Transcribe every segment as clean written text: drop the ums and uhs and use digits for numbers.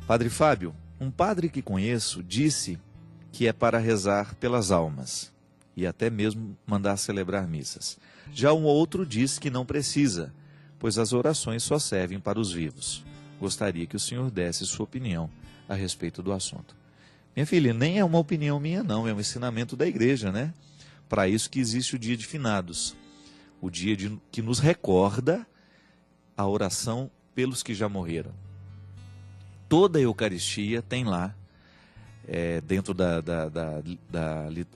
Padre Fábio, um padre que conheço disse que é para rezar pelas almas e até mesmo mandar celebrar missas. Já um outro diz que não precisa, pois as orações só servem para os vivos. Gostaria que o senhor desse sua opinião a respeito do assunto. Minha filha, nem é uma opinião minha não, é um ensinamento da igreja, né? Para isso que existe o dia de finados, o dia que nos recorda a oração pelos que já morreram. Toda a Eucaristia tem lá, dentro da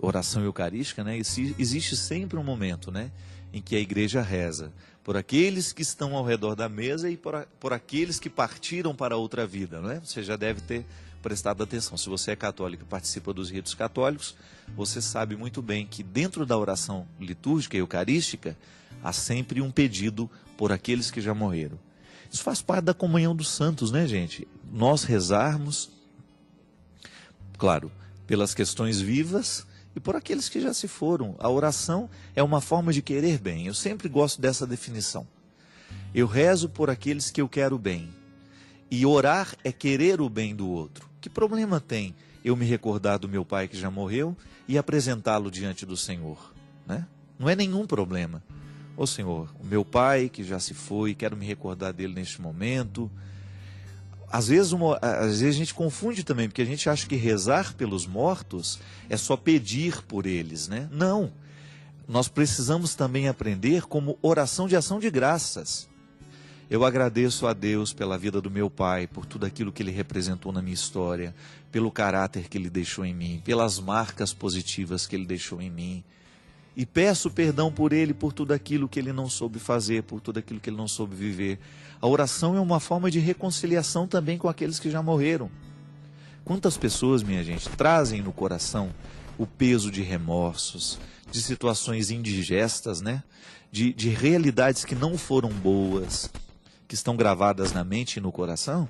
oração eucarística, né, existe sempre um momento, né, em que a igreja reza por aqueles que estão ao redor da mesa e por aqueles que partiram para outra vida. Né? Você já deve ter prestado atenção. Se você é católico e participa dos ritos católicos, você sabe muito bem que dentro da oração litúrgica e eucarística há sempre um pedido por aqueles que já morreram. Isso faz parte da comunhão dos santos, né, gente? Nós rezarmos, claro, pelas questões vivas e por aqueles que já se foram. A oração é uma forma de querer bem. Eu sempre gosto dessa definição. Eu rezo por aqueles que eu quero bem. E orar é querer o bem do outro. Que problema tem eu me recordar do meu pai que já morreu e apresentá-lo diante do Senhor, né? Não é nenhum problema. Ô Senhor, o meu pai que já se foi, quero me recordar dele neste momento. Às vezes a gente confunde também, porque a gente acha que rezar pelos mortos é só pedir por eles, né? Não. Nós precisamos também aprender como oração de ação de graças. Eu agradeço a Deus pela vida do meu pai, por tudo aquilo que ele representou na minha história, pelo caráter que ele deixou em mim, pelas marcas positivas que ele deixou em mim. E peço perdão por ele, por tudo aquilo que ele não soube fazer, por tudo aquilo que ele não soube viver. A oração é uma forma de reconciliação também com aqueles que já morreram. Quantas pessoas, minha gente, trazem no coração o peso de remorsos, de situações indigestas, né? De realidades que não foram boas, que estão gravadas na mente e no coração,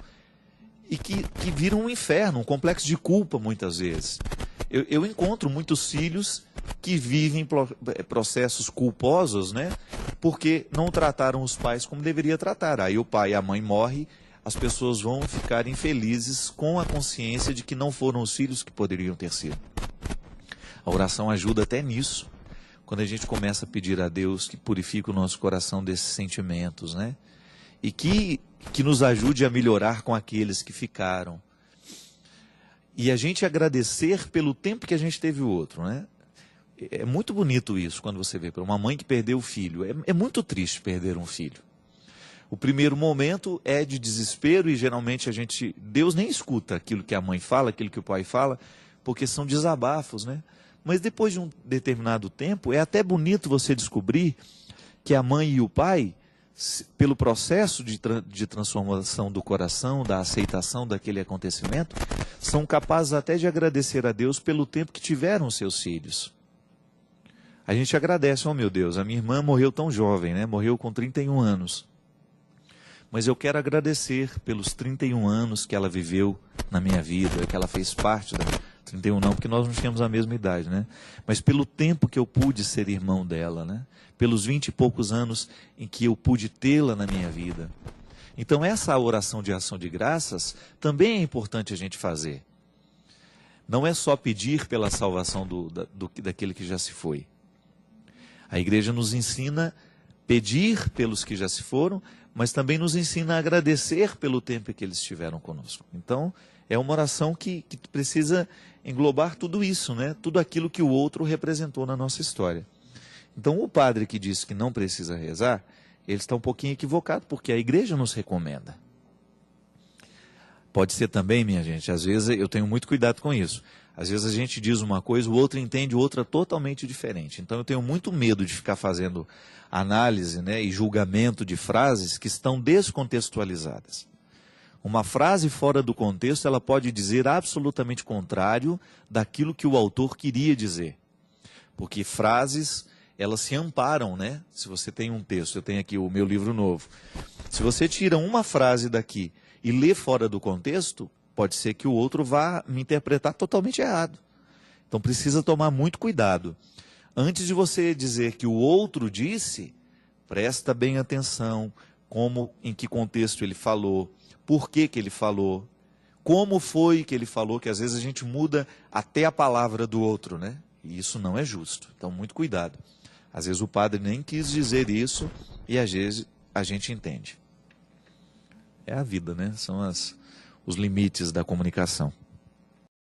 e que viram um inferno, um complexo de culpa muitas vezes. Eu encontro muitos filhos que vivem processos culposos, né? Porque não trataram os pais como deveria tratar. Aí o pai e a mãe morrem, as pessoas vão ficar infelizes com a consciência de que não foram os filhos que poderiam ter sido. A oração ajuda até nisso, quando a gente começa a pedir a Deus que purifique o nosso coração desses sentimentos, né? E que nos ajude a melhorar com aqueles que ficaram. E a gente agradecer pelo tempo que a gente teve o outro, né? É muito bonito isso, quando você vê para uma mãe que perdeu o filho. É muito triste perder um filho. O primeiro momento é de desespero e geralmente Deus nem escuta aquilo que a mãe fala, aquilo que o pai fala, porque são desabafos, né? Mas depois de um determinado tempo, é até bonito você descobrir que a mãe e o pai, pelo processo de transformação do coração, da aceitação daquele acontecimento, são capazes até de agradecer a Deus pelo tempo que tiveram seus filhos. A gente agradece, oh meu Deus, a minha irmã morreu tão jovem, né? Morreu com 31 anos. Mas eu quero agradecer pelos 31 anos que ela viveu na minha vida, que ela fez parte da... 31 não, porque nós não tínhamos a mesma idade, né? Mas pelo tempo que eu pude ser irmão dela, né? Pelos 20 e poucos anos em que eu pude tê-la na minha vida. Então essa oração de ação de graças também é importante a gente fazer. Não é só pedir pela salvação daquele que já se foi. A igreja nos ensina a pedir pelos que já se foram, mas também nos ensina a agradecer pelo tempo que eles estiveram conosco. Então, é uma oração que precisa englobar tudo isso, né? Tudo aquilo que o outro representou na nossa história. Então, o padre que disse que não precisa rezar, ele está um pouquinho equivocado, porque a igreja nos recomenda. Pode ser também, minha gente, às vezes eu tenho muito cuidado com isso. Às vezes a gente diz uma coisa, o outro entende outra totalmente diferente. Então eu tenho muito medo de ficar fazendo análise, né, e julgamento de frases que estão descontextualizadas. Uma frase fora do contexto, ela pode dizer absolutamente contrário daquilo que o autor queria dizer. Porque frases, elas se amparam, né? Se você tem um texto, eu tenho aqui o meu livro novo. Se você tira uma frase daqui e lê fora do contexto, pode ser que o outro vá me interpretar totalmente errado. Então precisa tomar muito cuidado. Antes de você dizer que o outro disse, presta bem atenção em que contexto ele falou, por que ele falou, como foi que ele falou, que às vezes a gente muda até a palavra do outro, né? E isso não é justo. Então, muito cuidado. Às vezes o padre nem quis dizer isso e às vezes a gente entende. É a vida, né? São os limites da comunicação.